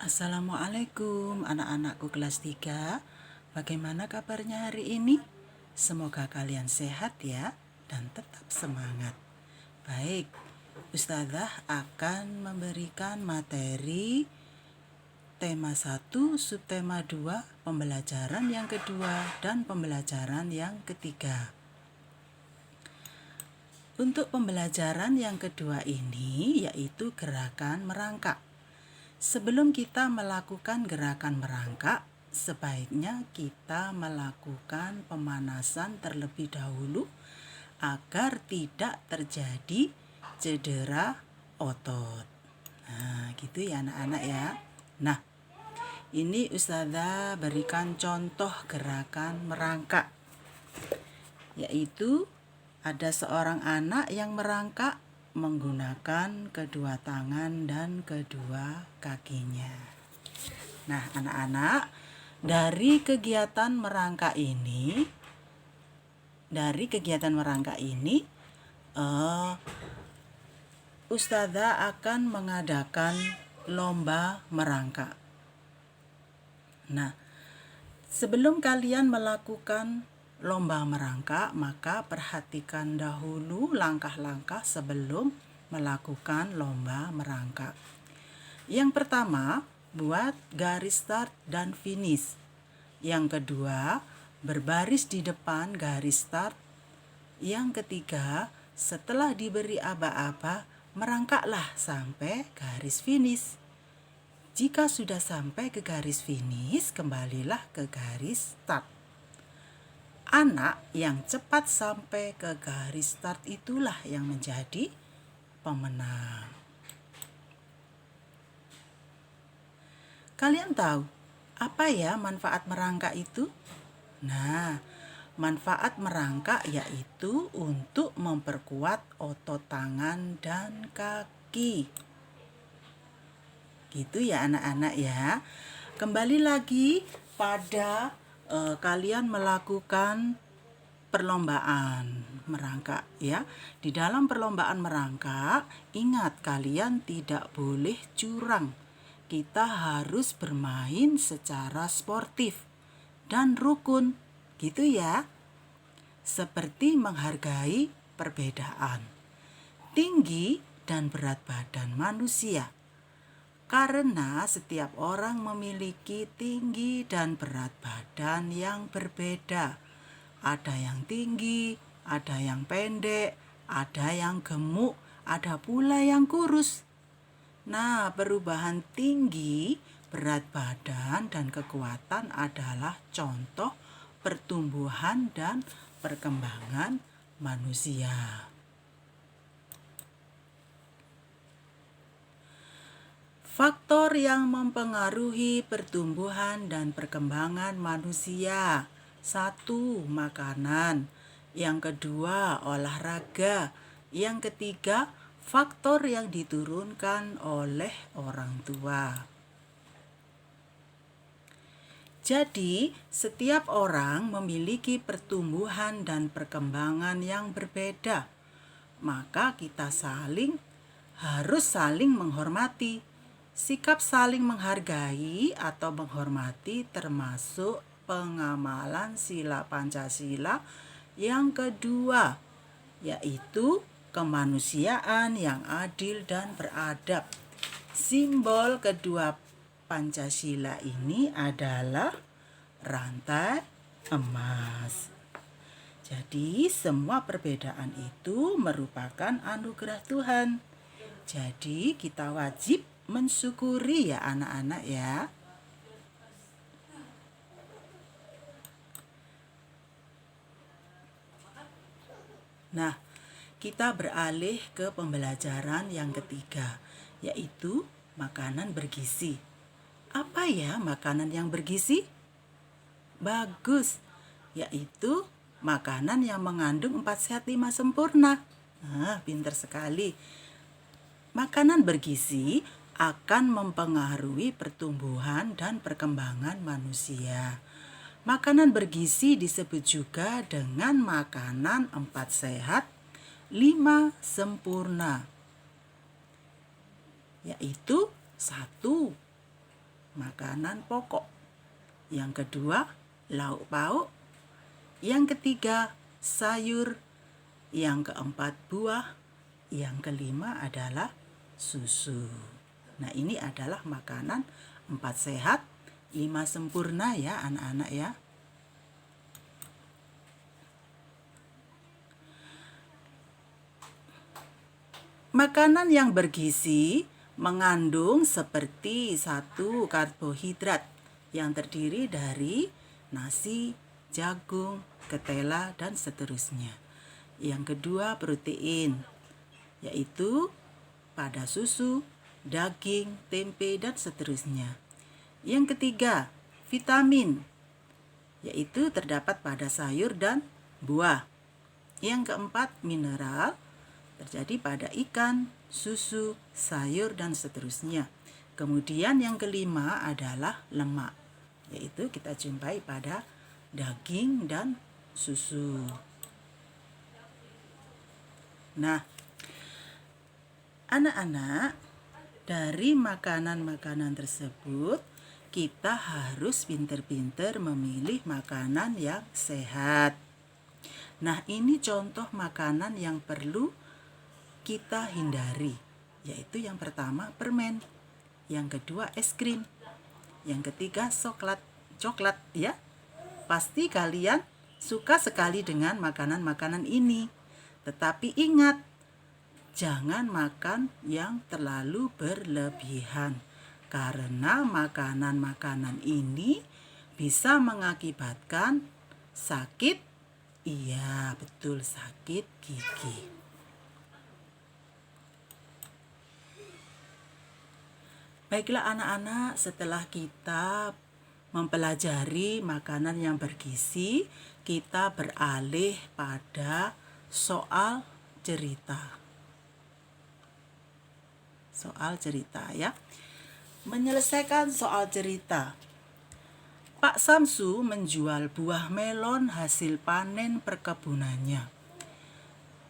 Assalamualaikum anak-anakku kelas 3. Bagaimana kabarnya hari ini? Semoga kalian sehat ya dan tetap semangat. Baik, Ustazah akan memberikan materi tema 1, subtema 2, pembelajaran yang kedua dan pembelajaran yang ketiga. Untuk pembelajaran yang kedua ini yaitu gerakan merangkak. Sebelum kita melakukan gerakan merangkak, sebaiknya kita melakukan pemanasan terlebih dahulu agar tidak terjadi cedera otot. Nah, gitu ya anak-anak ya. Nah, ini Ustazah berikan contoh gerakan merangkak, yaitu ada seorang anak yang merangkak menggunakan kedua tangan dan kedua kakinya. Nah, anak-anak, dari kegiatan merangkak ini, Ustazah akan mengadakan lomba merangkak. Nah, sebelum kalian melakukan lomba merangkak, maka perhatikan dahulu langkah-langkah sebelum melakukan lomba merangkak. Yang pertama, buat garis start dan finish. Yang kedua, berbaris di depan garis start. Yang ketiga, setelah diberi aba-aba, merangkaklah sampai garis finish. Jika sudah sampai ke garis finish, kembalilah ke garis start. Anak yang cepat sampai ke garis start itulah yang menjadi pemenang. Kalian tahu apa ya manfaat merangkak itu? Nah, manfaat merangkak yaitu untuk memperkuat otot tangan dan kaki. Gitu ya anak-anak ya. Kembali lagi pada kalian melakukan perlombaan merangkak ya. Di dalam perlombaan merangkak, ingat kalian tidak boleh curang. Kita harus bermain secara sportif dan rukun, gitu ya. Seperti menghargai perbedaan tinggi dan berat badan manusia. Karena setiap orang memiliki tinggi dan berat badan yang berbeda. Ada yang tinggi, ada yang pendek, ada yang gemuk, ada pula yang kurus. Nah, perubahan tinggi, berat badan, dan kekuatan adalah contoh pertumbuhan dan perkembangan manusia. Faktor yang mempengaruhi pertumbuhan dan perkembangan manusia. 1. Makanan. Yang kedua, olahraga. Yang ketiga, faktor yang diturunkan oleh orang tua. Jadi, setiap orang memiliki pertumbuhan dan perkembangan yang berbeda. Maka kita harus saling menghormati. Sikap saling menghargai atau menghormati termasuk pengamalan sila Pancasila yang kedua, yaitu kemanusiaan yang adil dan beradab. Simbol kedua Pancasila ini adalah rantai emas. Jadi semua perbedaan itu merupakan anugerah Tuhan. Jadi kita wajib mensyukuri ya anak-anak ya. Nah, kita beralih ke pembelajaran yang ketiga, yaitu makanan bergizi. Apa ya makanan yang bergizi? Bagus, yaitu makanan yang mengandung 4 sehat 5 sempurna. Nah, pintar sekali. Makanan bergizi akan mempengaruhi pertumbuhan dan perkembangan manusia. Makanan bergizi disebut juga dengan makanan 4 sehat, 5 sempurna. Yaitu 1. makanan pokok. Yang kedua, lauk pauk. Yang ketiga, sayur. Yang keempat, buah. Yang kelima adalah susu. Nah, ini adalah makanan 4 sehat, 5 sempurna ya anak-anak ya. Makanan yang bergizi mengandung seperti 1 karbohidrat yang terdiri dari nasi, jagung, ketela, dan seterusnya. Yang kedua, protein, yaitu pada susu, daging, tempe, dan seterusnya. Yang ketiga, vitamin, yaitu terdapat pada sayur dan buah. Yang keempat, mineral, terjadi pada ikan, susu, sayur, dan seterusnya. Kemudian yang kelima adalah lemak, yaitu kita jumpai pada daging dan susu. Nah, anak-anak, dari makanan-makanan tersebut kita harus pinter-pinter memilih makanan yang sehat. Nah, ini contoh makanan yang perlu kita hindari, yaitu yang pertama permen, yang kedua es krim, yang ketiga coklat ya. Pasti kalian suka sekali dengan makanan-makanan ini. Tetapi ingat, jangan makan yang terlalu berlebihan, karena makanan-makanan ini bisa mengakibatkan sakit, iya betul, sakit gigi. Baiklah anak-anak, setelah kita mempelajari makanan yang bergizi, kita beralih pada soal cerita. Soal cerita ya. Menyelesaikan soal cerita. Pak Samsu menjual buah melon hasil panen perkebunannya.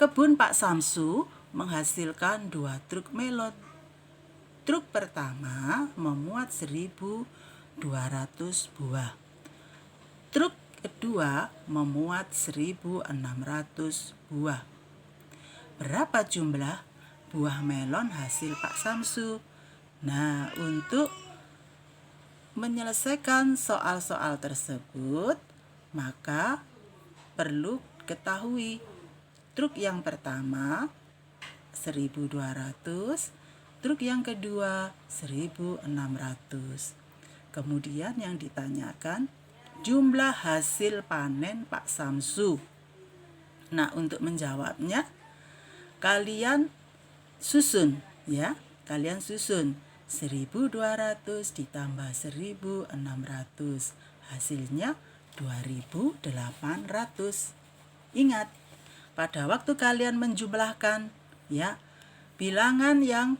Kebun Pak Samsu menghasilkan 2 truk melon. Truk pertama memuat 1.200 buah. Truk kedua memuat 1.600 buah. Berapa jumlah buah melon hasil Pak Samsu? Nah, untuk menyelesaikan soal-soal tersebut, maka perlu ketahui truk yang pertama 1.200, truk yang kedua 1.600. Kemudian yang ditanyakan jumlah hasil panen Pak Samsu. Nah, untuk menjawabnya kalian susun ya. Kalian susun 1.200 ditambah 1.600. Hasilnya 2.800. Ingat, pada waktu kalian menjumlahkan ya, bilangan yang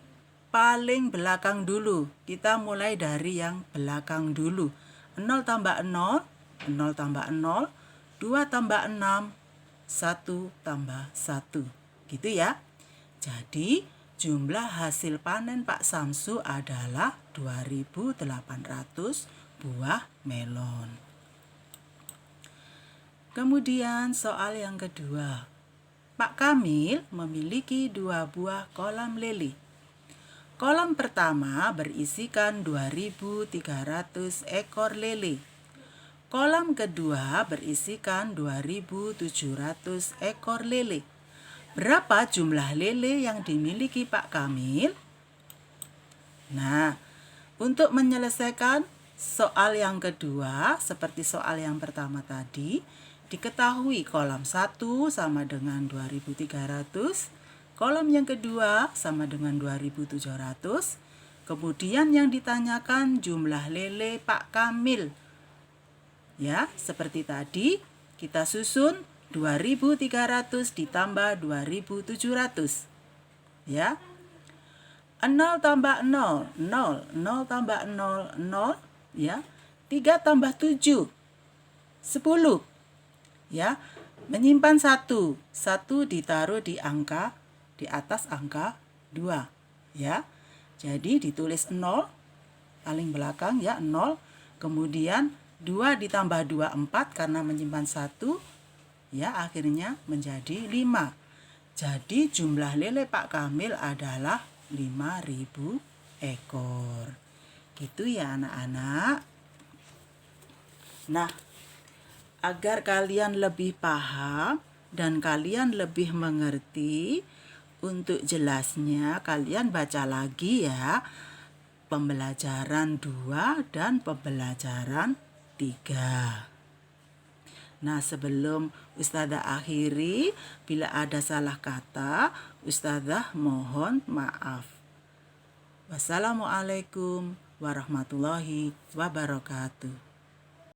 paling belakang dulu. Kita mulai dari yang belakang dulu. 0 tambah 0, 0 tambah 0, 2 tambah 6, 1 tambah 1. Gitu ya. Jadi, jumlah hasil panen Pak Samsu adalah 2.800 buah melon. Kemudian soal yang kedua. Pak Kamil memiliki 2 buah kolam lele. Kolam pertama berisikan 2.300 ekor lele. Kolam kedua berisikan 2.700 ekor lele. Berapa jumlah lele yang dimiliki Pak Kamil? Nah, untuk menyelesaikan soal yang kedua, seperti soal yang pertama tadi, diketahui kolam 1 sama dengan 2.300, kolam yang kedua sama dengan 2.700. Kemudian yang ditanyakan jumlah lele Pak Kamil. Ya, seperti tadi kita susun 2.300 ditambah 2.700. Ya. 0 tambah 0, 0, 0 tambah 0, 0, ya. 3 tambah 7, 10. Ya. Menyimpan 1 ditaruh di atas angka 2, ya. Jadi ditulis 0, paling belakang ya 0. Kemudian 2 ditambah 2 4 karena menyimpan 1 ya akhirnya menjadi 5. Jadi jumlah lele Pak Kamil adalah 5.000 ekor. Gitu ya anak-anak. Nah, agar kalian lebih paham dan kalian lebih mengerti, untuk jelasnya kalian baca lagi ya pembelajaran 2 dan pembelajaran 3. Nah, sebelum Ustazah akhiri, bila ada salah kata, Ustazah mohon maaf. Wassalamualaikum warahmatullahi wabarakatuh.